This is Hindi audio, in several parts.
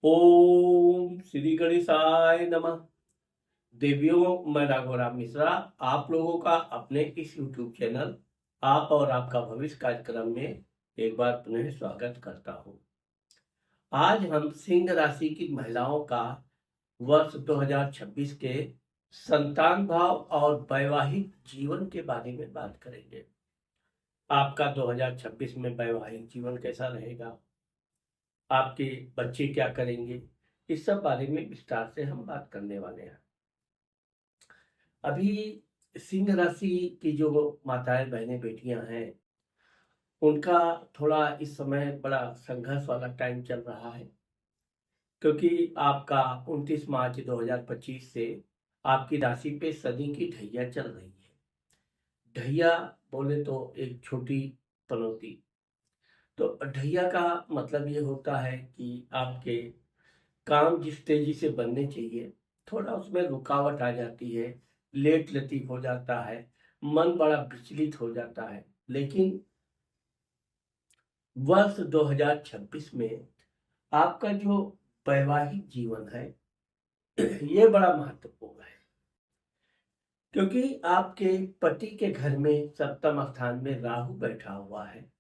ओम श्री गणेशाय नमः। देवियों, मैं राघवराम मिश्रा आप लोगों का अपने इस YouTube चैनल आप और आपका भविष्य कार्यक्रम में एक बार पुनः स्वागत करता हूं। आज हम सिंह राशि की महिलाओं का वर्ष 2026 के संतान भाव और वैवाहिक जीवन के बारे में बात करेंगे। आपका 2026 में वैवाहिक जीवन कैसा रहेगा, आपके बच्चे क्या करेंगे, इस सब बारे में विस्तार से हम बात करने वाले हैं। अभी सिंह राशि की जो माताएं बहनें बेटियां हैं, उनका थोड़ा इस समय बड़ा संघर्ष वाला टाइम चल रहा है, क्योंकि आपका 29 मार्च 2025 से आपकी राशि पे शनि की ढैया चल रही है। ढैया बोले तो एक छोटी पनौती। तो ढैया का मतलब ये होता है कि आपके काम जिस तेजी से बनने चाहिए, थोड़ा उसमें रुकावट आ जाती है, लेट लतीफ हो जाता है, मन बड़ा विचलित हो जाता है। लेकिन वर्ष 2026 में आपका जो वैवाहिक जीवन है ये बड़ा महत्वपूर्ण है, क्योंकि आपके पति के घर में सप्तम स्थान में राहु बैठा हुआ है।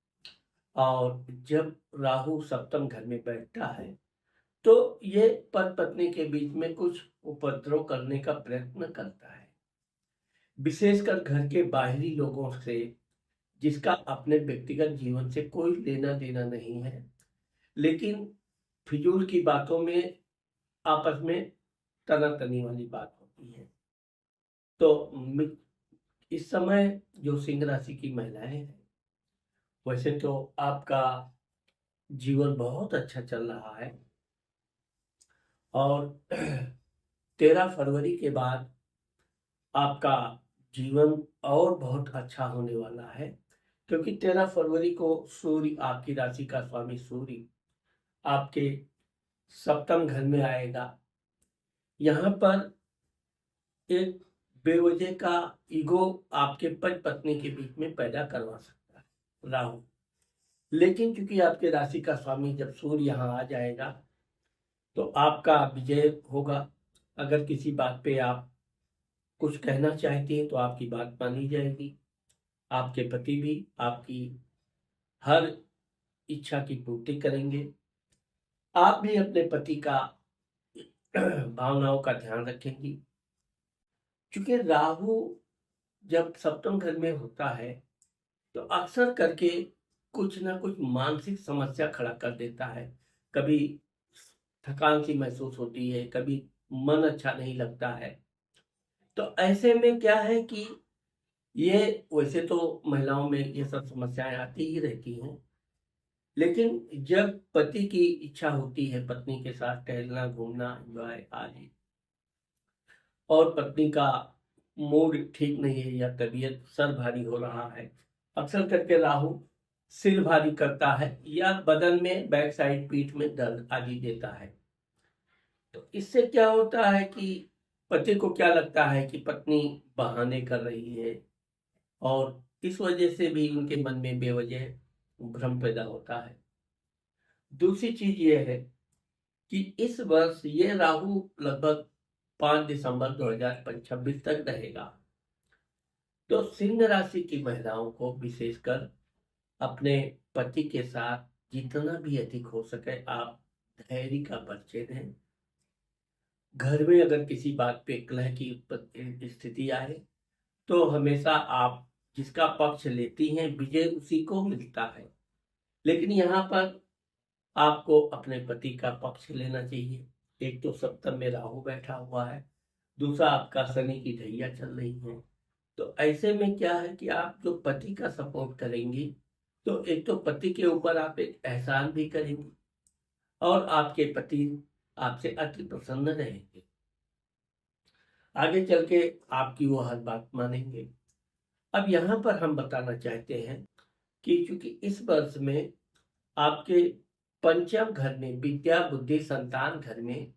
और जब राहु सप्तम घर में बैठता है तो ये पति पत्नी के बीच में कुछ उपद्रव करने का प्रयत्न करता है, विशेषकर घर के बाहरी लोगों से, जिसका अपने व्यक्तिगत जीवन से कोई लेना देना नहीं है, लेकिन फिजूल की बातों में आपस में तनातनी वाली बात होती है। तो इस समय जो सिंह राशि की महिलाएं हैं, वैसे तो आपका जीवन बहुत अच्छा चल रहा है। और 13 फरवरी के बाद आपका जीवन और बहुत अच्छा होने वाला है, क्योंकि 13 फरवरी को सूर्य, आपकी राशि का स्वामी सूर्य, आपके सप्तम घर में आएगा। यहाँ पर एक बेवजह का ईगो आपके पति पत्नी के बीच में पैदा करवा सकता है राहु। लेकिन चूंकि आपके राशि का स्वामी जब सूर्य यहाँ आ जाएगा तो आपका विजय होगा। अगर किसी बात पे आप कुछ कहना चाहती हैं तो आपकी बात मानी जाएगी। आपके पति भी आपकी हर इच्छा की पूर्ति करेंगे। आप भी अपने पति का भावनाओं का ध्यान रखेंगी। क्योंकि राहु जब सप्तम घर में होता है तो अक्सर करके कुछ ना कुछ मानसिक समस्या खड़ा कर देता है। कभी थकान सी महसूस होती है, कभी मन अच्छा नहीं लगता है। तो ऐसे में क्या है कि ये, वैसे तो महिलाओं में ये सब समस्याएं आती ही रहती हैं, लेकिन जब पति की इच्छा होती है पत्नी के साथ टहलना, घूमना, एंजॉय आदि, और पत्नी का मूड ठीक नहीं है या तबीयत सर भारी हो रहा है, अक्सर करके राहु सिर भारी करता है या बदन में बैक साइड पीठ में दर्द आदि देता है। तो इससे क्या होता है कि पति को क्या लगता है कि पत्नी बहाने कर रही है, और इस वजह से भी उनके मन में बेवजह भ्रम पैदा होता है। दूसरी चीज ये है कि इस वर्ष ये राहु लगभग 5 दिसंबर 2026 तक रहेगा। तो सिंह राशि की महिलाओं को विशेषकर अपने पति के साथ जितना भी अधिक हो सके आप धैर्य का परिचय दें। घर में अगर किसी बात पे कलह की स्थिति आए तो हमेशा आप जिसका पक्ष लेती हैं विजय उसी को मिलता है। लेकिन यहाँ पर आपको अपने पति का पक्ष लेना चाहिए। एक तो सप्तम में राहु बैठा हुआ है, दूसरा आपका शनि की ढैया चल रही है। तो ऐसे में क्या है कि आप जो पति का सपोर्ट करेंगी तो एक तो पति के ऊपर आप एक एहसान भी करेंगी और आपके पति आपसे अति प्रसन्न रहेंगे। आगे चल के आपकी वो हर बात मानेंगे। अब यहाँ पर हम बताना चाहते हैं कि चूंकि इस वर्ष में आपके पंचम घर में विद्या बुद्धि संतान घर में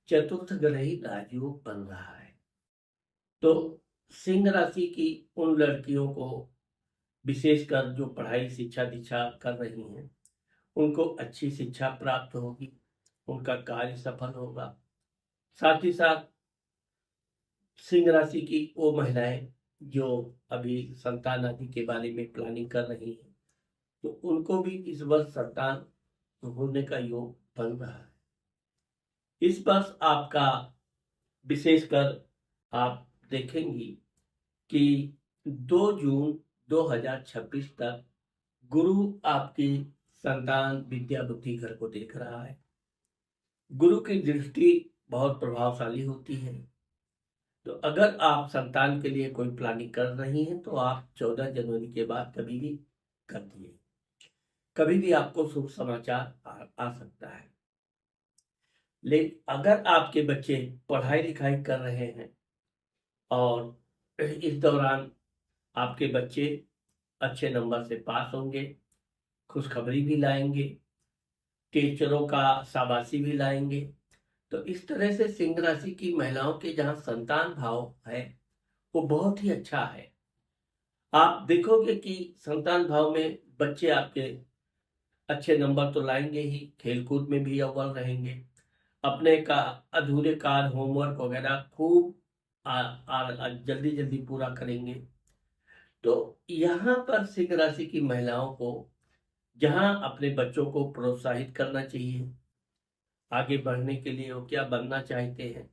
चतुर्थ ग्रही राजयोग बन रहा है। तो सिंह राशि की उन लड़कियों को, विशेषकर जो पढ़ाई शिक्षा दीक्षा कर रही हैं, उनको अच्छी शिक्षा प्राप्त होगी। उनका कार्य सफल होगा। साथ ही साथ सिंह राशि की वो महिलाएं जो अभी संतान आदि के बारे में प्लानिंग कर रही हैं, तो उनको भी इस वर्ष संतान होने का योग बन रहा है। इस वर्ष आपका विशेषकर आप देखेंगी कि 2 जून 2026 तक गुरु आपकी संतान विद्या बुद्धि घर को देख रहा है। गुरु की दृष्टि बहुत प्रभावशाली होती है। तो अगर आप संतान के लिए कोई प्लानिंग कर रही हैं तो आप 14 जनवरी के बाद कभी भी कर दिए, कभी भी आपको शुभ समाचार आ सकता है। लेकिन अगर आपके बच्चे पढ़ाई लिखाई कर रहे हैं और इस दौरान आपके बच्चे अच्छे नंबर से पास होंगे, खुशखबरी भी लाएंगे, टीचरों का शाबाशी भी लाएंगे, तो इस तरह से सिंह राशि की महिलाओं के जहाँ संतान भाव है वो बहुत ही अच्छा है। आप देखोगे कि संतान भाव में बच्चे आपके अच्छे नंबर तो लाएंगे ही, खेलकूद में भी अव्वल रहेंगे, अपने का अधूरे कार्य होमवर्क वगैरह खूब जल्दी जल्दी पूरा करेंगे। तो यहाँ पर सिंह राशि की महिलाओं को जहाँ अपने बच्चों को प्रोत्साहित करना चाहिए आगे बढ़ने के लिए, वो क्या बनना चाहते हैं,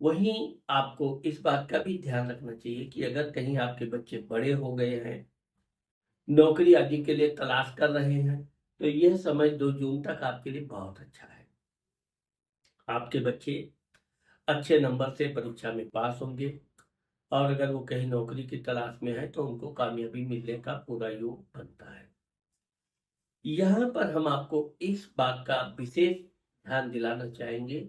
वहीं आपको इस बात का भी ध्यान रखना चाहिए कि अगर कहीं आपके बच्चे बड़े हो गए हैं, नौकरी आदि के लिए तलाश कर रहे हैं, तो यह समय 2 जून तक आपके लिए बहुत अच्छा है। आपके बच्चे अच्छे नंबर से परीक्षा में पास होंगे और अगर वो कहीं नौकरी की तलाश में है तो उनको कामयाबी मिलने का पूरा योग बनता है। यहाँ पर हम आपको इस बात का विशेष ध्यान दिलाना चाहेंगे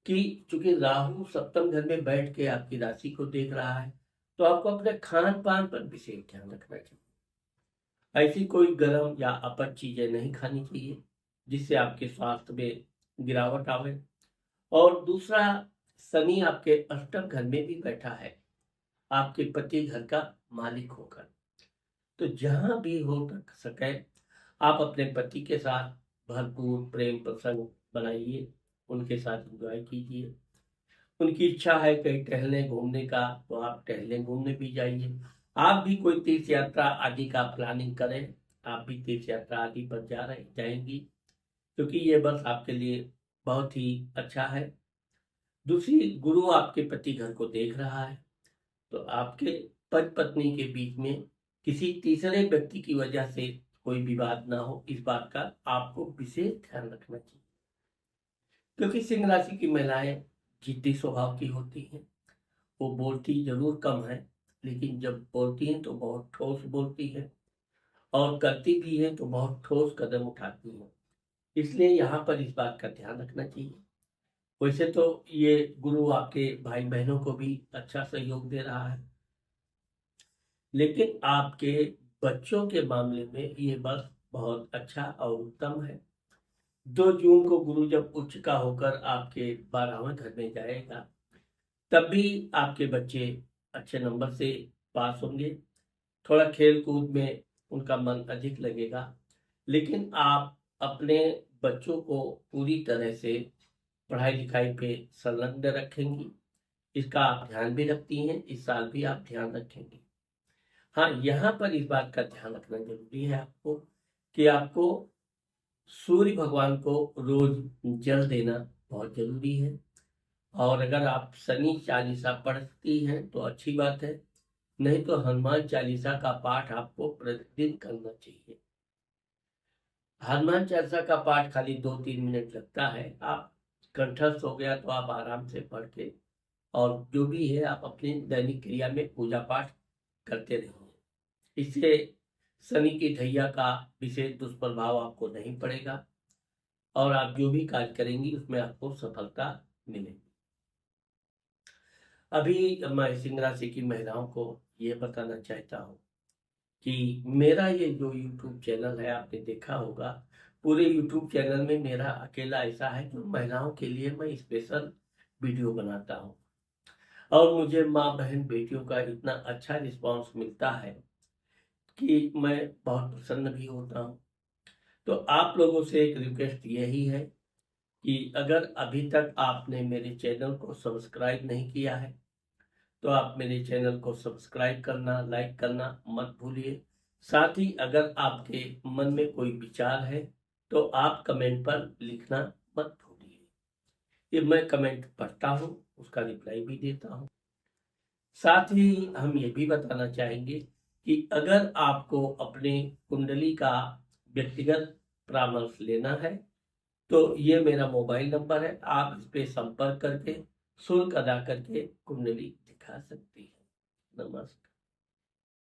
कि चूंकि राहु सप्तम घर में बैठ के आपकी राशि को देख रहा है, तो आपको अपने खान पान पर विशेष ध्यान रखना चाहिए। ऐसी कोई गर्म या अपच चीजें नहीं खानी चाहिए जिससे आपके स्वास्थ्य में गिरावट आवे। और दूसरा, शनि आपके अष्टम घर में भी बैठा है, आपके पति घर का मालिक होकर। तो जहां भी हो सके आप अपने पति के साथ भरपूर प्रेम प्रसंग बनाइए, उनके साथ एंजॉय कीजिए। उनकी इच्छा है कहीं टहलने घूमने का तो आप टहलने घूमने भी जाइए। आप भी कोई तीर्थ यात्रा आदि का प्लानिंग करें, आप भी तीर्थ यात्रा आदि पर जाएंगी, क्योंकि ये वर्ष आपके लिए बहुत ही अच्छा है। दूसरी, गुरु आपके पति घर को देख रहा है, तो आपके पति पत्नी के बीच में किसी तीसरे व्यक्ति की वजह से कोई विवाद ना हो, इस बात का आपको विशेष ध्यान रखना चाहिए। क्योंकि सिंह राशि की महिलाएं जिद्दी स्वभाव की होती हैं, वो बोलती जरूर कम है, लेकिन जब बोलती हैं तो बहुत ठोस बोलती हैं और करती भी हैं तो बहुत ठोस कदम उठाती हैं। इसलिए यहाँ पर इस बात का ध्यान रखना चाहिए। वैसे तो ये गुरु आपके भाई बहनों को भी अच्छा सहयोग दे रहा है, लेकिन आपके बच्चों के मामले में ये वर्ष बहुत अच्छा और उत्तम है। 2 जून को गुरु जब उच्च का होकर आपके 12वें घर में जाएगा, तब भी आपके बच्चे अच्छे नंबर से पास होंगे। थोड़ा खेल कूद में उनका मन अधिक लगेगा, लेकिन आप अपने बच्चों को पूरी तरह से पढ़ाई लिखाई पे संलग्न रखेंगी। इसका आप ध्यान भी रखती हैं, इस साल भी आप ध्यान रखेंगी। हाँ, यहाँ पर इस बात का ध्यान रखना जरूरी है आपको कि आपको सूर्य भगवान को रोज जल देना बहुत जरूरी है। और अगर आप शनि चालीसा पढ़ती हैं तो अच्छी बात है, नहीं तो हनुमान चालीसा का पाठ आपको प्रतिदिन करना चाहिए। हनुमान चालीसा का पाठ खाली 2-3 मिनट लगता है, आप कंठस्थ हो गया तो आप आराम से पढ़ के और जो भी है आप अपनी दैनिक क्रिया में पूजा पाठ करते रहिए। इससे शनि की ढैया का विशेष दुष्प्रभाव आपको नहीं पड़ेगा और आप जो भी कार्य करेंगी उसमें आपको सफलता मिलेगी। अभी मैं सिंह राशि की महिलाओं को ये बताना चाहता हूँ कि मेरा ये जो YouTube चैनल है, आपने देखा होगा, पूरे YouTube चैनल में मेरा अकेला ऐसा है जो महिलाओं के लिए मैं स्पेशल वीडियो बनाता हूँ और मुझे माँ बहन बेटियों का इतना अच्छा रिस्पांस मिलता है कि मैं बहुत प्रसन्न भी होता हूँ। तो आप लोगों से एक रिक्वेस्ट यही है कि अगर अभी तक आपने मेरे चैनल को सब्सक्राइब नहीं किया है तो आप मेरे चैनल को सब्सक्राइब करना, लाइक करना मत भूलिए। साथ ही अगर आपके मन में कोई विचार है तो आप कमेंट पर लिखना मत भूलिए। ये मैं कमेंट पढ़ता हूँ, उसका रिप्लाई भी देता हूँ। साथ ही हम ये भी बताना चाहेंगे कि अगर आपको अपने कुंडली का व्यक्तिगत परामर्श लेना है तो ये मेरा मोबाइल नंबर है, आप इस पे संपर्क करके शुल्क अदा करके कुंडली दिखा सकती हैं। नमस्कार।